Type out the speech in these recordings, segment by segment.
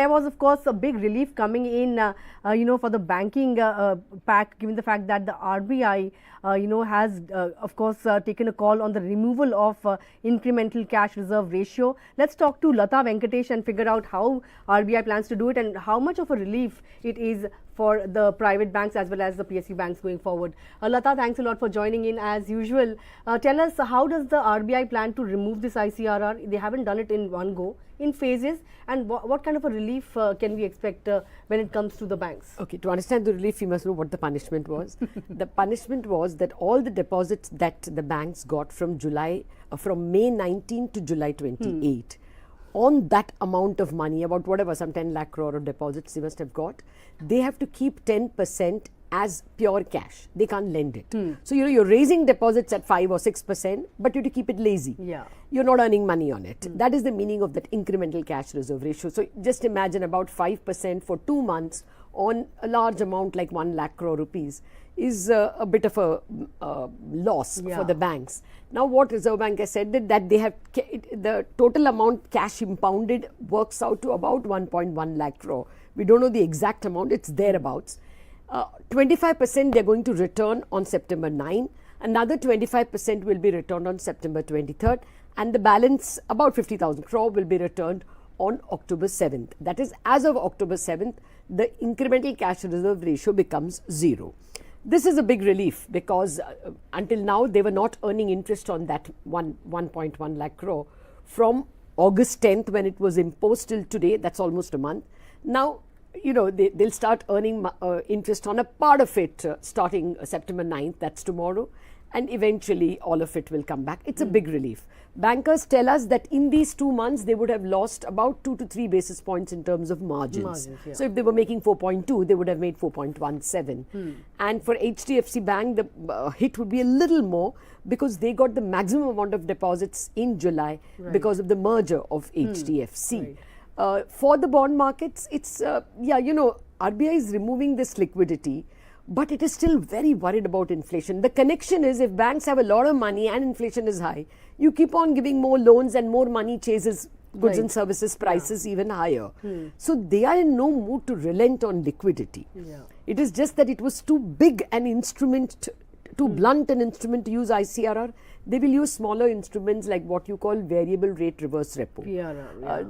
There was, of course, a big relief coming in, for the banking pack, given the fact that the RBI, has, of course, taken a call on the removal of incremental cash reserve ratio. Let's talk to Lata Venkatesh and figure out how RBI plans to do it and how much of a relief it is for the private banks as well as the PSU banks going forward. Lata, thanks a lot for joining in as usual. Tell us, how does the RBI plan to remove this ICRR? They haven't done it in one go, in phases, and what kind of a relief can we expect when it comes to the banks? Okay, to understand the relief, you must know what the punishment was. The punishment was that all the deposits that the banks got from May 19 to July 28, on that amount of money, about whatever, some 10 lakh crore of deposits they must have got, they have to keep 10% as pure cash. They can't lend it. So, you're raising deposits at 5 or 6%, but you have to keep it lazy. Yeah. You're not earning money on it. That is the meaning of that incremental cash reserve ratio. So, just imagine about 5% for 2 months on a large amount like 1 lakh crore rupees is a bit of a loss for the banks. Now, what Reserve Bank has said that they have, the total amount cash impounded works out to about 1.1 lakh crore. We don't know the exact amount, it's thereabouts. 25% they're going to return on September 9, another 25% will be returned on September 23rd, and the balance, about 50,000 crore, will be returned on October 7th. That is, as of October 7th, the incremental cash reserve ratio becomes 0. This is a big relief because until now they were not earning interest on that 1.1 lakh crore from August 10th when it was imposed till today. That's almost a month. Now, they'll start earning interest on a part of it starting September 9th, that's tomorrow, and eventually all of it will come back. It's a big relief. Bankers tell us that in these 2 months, they would have lost about 2 to 3 basis points in terms of margins. So, if they were making 4.2, they would have made 4.17. And for HDFC Bank, the hit would be a little more because they got the maximum amount of deposits in July because of the merger of HDFC. For the bond markets, it's, RBI is removing this liquidity, but it is still very worried about inflation. The connection is, if banks have a lot of money and inflation is high, you keep on giving more loans and more money chases goods and services prices even higher. So, they are in no mood to relent on liquidity. It is just that it was too big an instrument, too blunt an instrument to use ICRR. They will use smaller instruments like what you call variable rate reverse repo.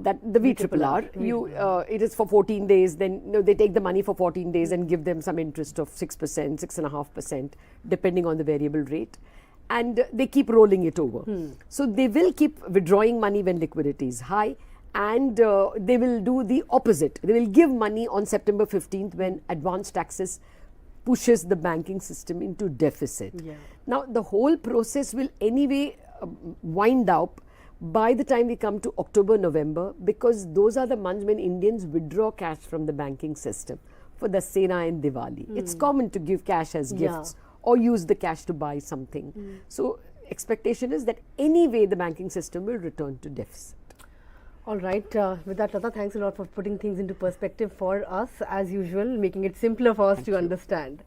That the VRRR. It is for 14 days. Then they take the money for 14 days and give them some interest of 6%, 6.5%, depending on the variable rate, and they keep rolling it over. So they will keep withdrawing money when liquidity is high, and they will do the opposite. They will give money on September 15th when advance taxes pushes the banking system into deficit. Now, the whole process will anyway wind up by the time we come to October, November, because those are the months when Indians withdraw cash from the banking system for Dussehra and Diwali. It's common to give cash as gifts or use the cash to buy something. So, expectation is that anyway the banking system will return to deficit. All right. With that, Lata, thanks a lot for putting things into perspective for us as usual, making it simpler for us to understand.